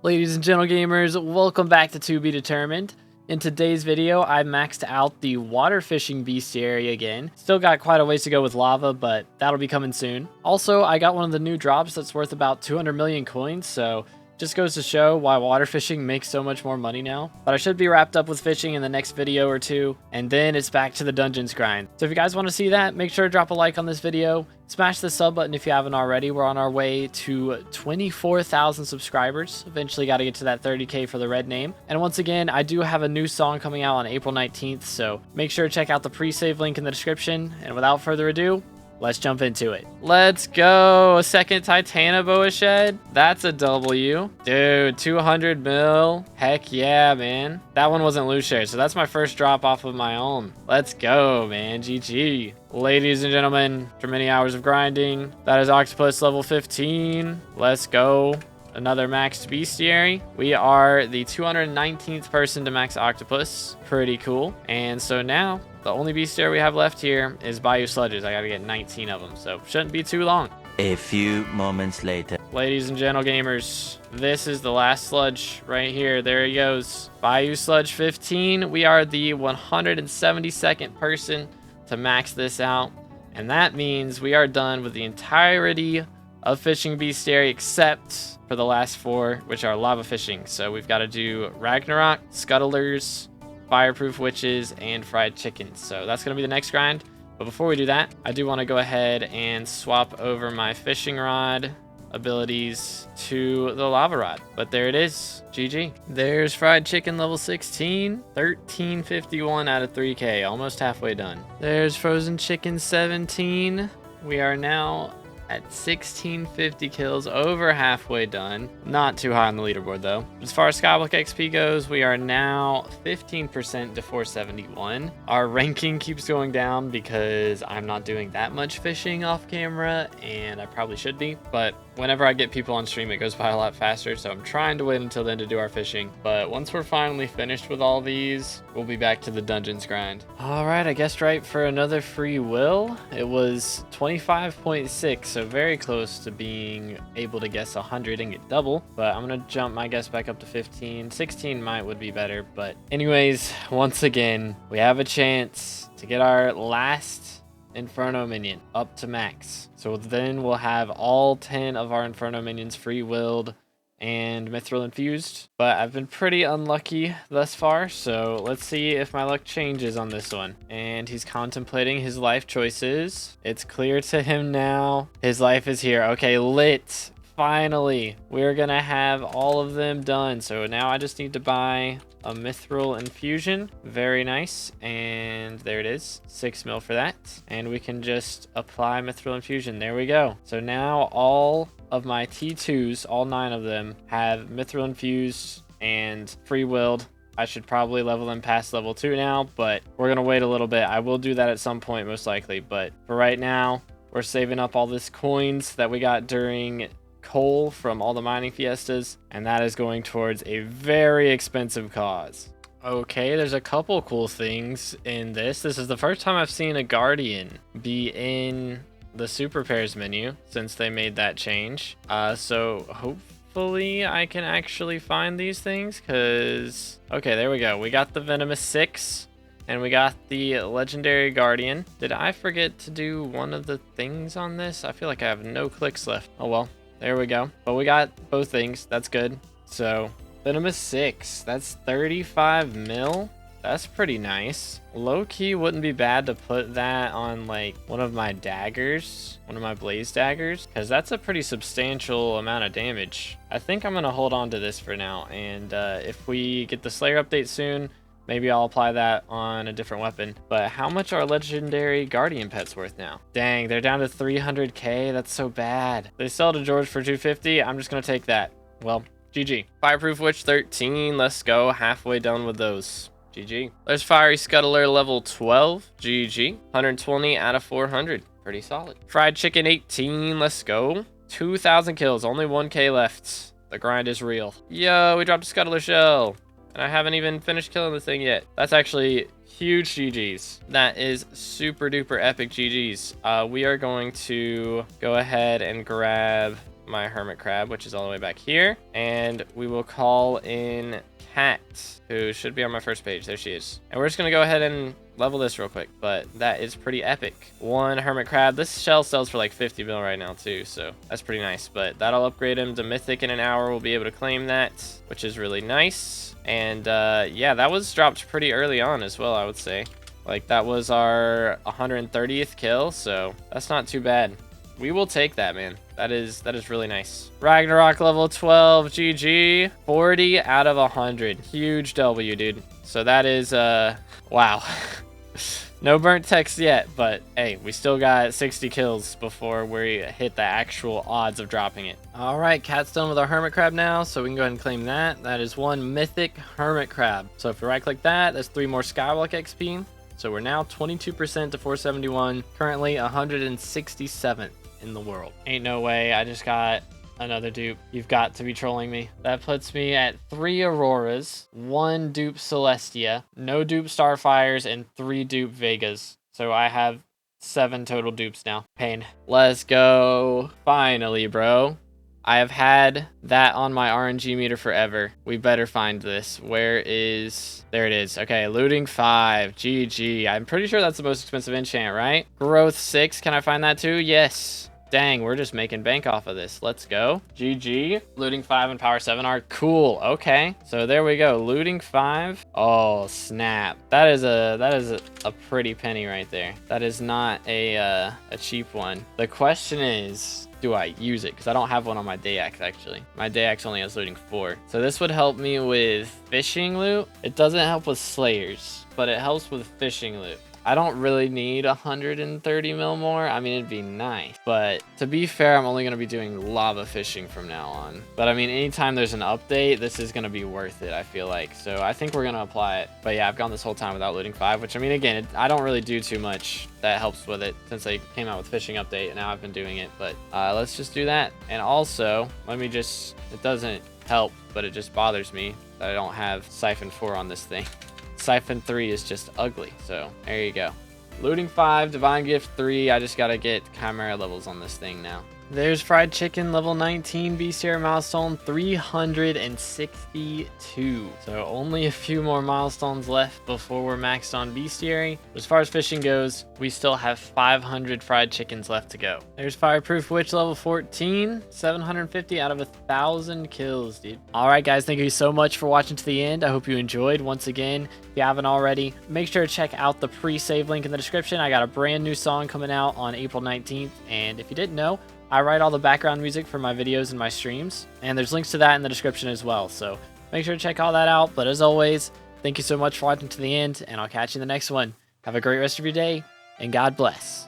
Ladies and gentle gamers, welcome back to To Be Determined. In today's video, I maxed out the water fishing beastiary again. Still got quite a ways to go with lava, but that'll be coming soon. Also, I got one of the new drops that's worth about 200 million coins, so just goes to show why water fishing makes so much more money now. But I should be wrapped up with fishing in the next video or two, and then it's back to the dungeons grind. So if you guys want to see that, make sure to drop a like on this video. Smash the sub button if you haven't already. We're on our way to 24,000 subscribers. Eventually got to get to that 30K for the red name. And once again, I do have a new song coming out on April 19th, so make sure to check out the pre-save link in the description. And without further ado, let's jump into it. Let's go. A second Titanoboa shed. That's a W. Dude, 200 mil. Heck yeah, man. That one wasn't loot share, so that's my first drop off of my own. Let's go, man. GG. Ladies and gentlemen, after many hours of grinding, that is octopus level 15. Let's go. Another maxed beastiary. We are the 219th person to max octopus. Pretty cool. And so now the only beastiary we have left here is Bayou sludges. I gotta get 19 of them, so shouldn't be too long. A few moments later. Ladies and gentle gamers, this is the last sludge right here. There he goes. Bayou sludge 15. We are the 172nd person to max this out. And that means we are done with the entirety of fishing beastiary except for the last four, which are lava fishing. So we've got to do Ragnarok, scuttlers, fireproof witches, and fried chickens. So that's going to be the next grind. But before we do that, I do want to go ahead and swap over my fishing rod abilities to the lava rod. But there it is. GG. There's fried chicken level 16, 1351 out of 3K, almost halfway done. There's frozen chicken 17. We are now at 1650 kills, over halfway done. Not too high on the leaderboard though. As far as SkyBlock XP goes, we are now 15% to 471. Our ranking keeps going down because I'm not doing that much fishing off camera, and I probably should be, but whenever I get people on stream, it goes by a lot faster, so I'm trying to wait until then to do our fishing. But once we're finally finished with all these, we'll be back to the dungeons grind. All right, I guessed right for another free will. It was 25.6, so very close to being able to guess 100 and get double. But I'm gonna jump my guess back up to 15. 16 would be better, but anyways, once again, we have a chance to get our last Inferno minion up to max. So then we'll have all 10 of our Inferno minions free-willed and mithril infused. But I've been pretty unlucky thus far, so let's see if my luck changes on this one. And he's contemplating his life choices. It's clear to him now. His life is here. Okay, lit. Finally, we're gonna have all of them done. So now I just need to buy a mithril infusion. Very nice. And there it is. 6 mil for that. And we can just apply mithril infusion. There we go. So now all of my T2s, all 9 of them, have mithril infused and free-willed. I should probably level them past level 2 now, but we're gonna wait a little bit. I will do that at some point most likely, but for right now, we're saving up all this coins that we got during coal from all the mining fiestas, and that is going towards a very expensive cause. Okay, there's a couple cool things in this. This is the first time I've seen a guardian be in the super pairs menu since they made that change. So hopefully I can actually find these things, because okay, there we go. We got the venomous 6 and we got the legendary guardian. Did I forget to do one of the things on this? I feel like I have no clicks left. Oh well. There we go. But we got both things. That's good. So, venomous 6. That's 35 mil. That's pretty nice. Low-key wouldn't be bad to put that on, like, one of my daggers. One of my blaze daggers. Because that's a pretty substantial amount of damage. I think I'm going to hold on to this for now. And if we get the Slayer update soon, maybe I'll apply that on a different weapon. But how much are legendary guardian pets worth now? Dang, they're down to 300k. That's so bad. They sell to George for 250. I'm just gonna take that. Well, GG. Fireproof witch 13. Let's go. Halfway done with those. GG. There's fiery scuttler level 12. GG. 120 out of 400. Pretty solid. Fried chicken 18. Let's go. 2,000 kills. Only 1k left. The grind is real. Yo, we dropped a scuttler shell. And I haven't even finished killing this thing yet. That's actually huge GG's. That is super duper epic GG's. We are going to go ahead and grab my hermit crab, which is all the way back here. And we will call in Cat, who should be on my first page. There she is. And we're just going to go ahead and level this real quick, but that is pretty epic. One hermit crab. This shell sells for like 50 mil right now too, so that's pretty nice. But that'll upgrade him to Mythic in an hour. We'll be able to claim that, which is really nice. And yeah, that was dropped pretty early on as well, I would say. Like, that was our 130th kill, so that's not too bad. We will take that, man. That is really nice. Ragnarok level 12, GG. 40 out of 100. Huge W, dude. So that is, wow. No burnt text yet, but hey, we still got 60 kills before we hit the actual odds of dropping it. All right, Cat's done with our hermit crab now, so we can go ahead and claim that. That is one mythic hermit crab. So if we right click that, that's 3 more skyblock XP. So we're now 22% to 471, currently 167th in the world. Ain't no way, I just got another dupe. You've got to be trolling me. That puts me at 3 Auroras, 1 dupe Celestia, no dupe Starfires, and 3 dupe Vegas. So I have 7 total dupes now. Pain. Let's go. Finally, bro. I have had that on my RNG meter forever. We better find this. Where is... There it is. Okay, looting 5. GG. I'm pretty sure that's the most expensive enchant, right? Growth 6. Can I find that too? Yes. Dang, we're just making bank off of this. Let's go. GG. Looting 5 and power 7 are cool. Okay. So there we go. Looting 5. Oh, snap. That is a pretty penny right there. That is not a cheap one. The question is, do I use it? Because I don't have one on my day axe, actually. My day axe only has looting 4. So this would help me with fishing loot. It doesn't help with slayers, but it helps with fishing loot. I don't really need 130 mil more. I mean, it'd be nice. But to be fair, I'm only going to be doing lava fishing from now on. But I mean, anytime there's an update, this is going to be worth it, I feel like. So I think we're going to apply it. But yeah, I've gone this whole time without looting 5, which I mean, again, I don't really do too much that helps with it since they came out with fishing update and now I've been doing it. But let's just do that. And also, let me just, it doesn't help, but it just bothers me that I don't have Siphon 4 on this thing. Siphon 3 is just ugly, so there you go. Looting 5, Divine Gift 3. I just gotta get Chimera levels on this thing now. There's Fried Chicken, level 19, beastiary milestone 362. So only a few more milestones left before we're maxed on beastiary. As far as fishing goes, we still have 500 fried chickens left to go. There's Fireproof Witch, level 14, 750 out of 1,000 kills, dude. All right, guys, thank you so much for watching to the end. I hope you enjoyed. Once again, if you haven't already, make sure to check out the pre-save link in the description. I got a brand new song coming out on April 19th, and if you didn't know, I write all the background music for my videos and my streams, and there's links to that in the description as well, so make sure to check all that out. But as always, thank you so much for watching to the end, and I'll catch you in the next one. Have a great rest of your day, and God bless.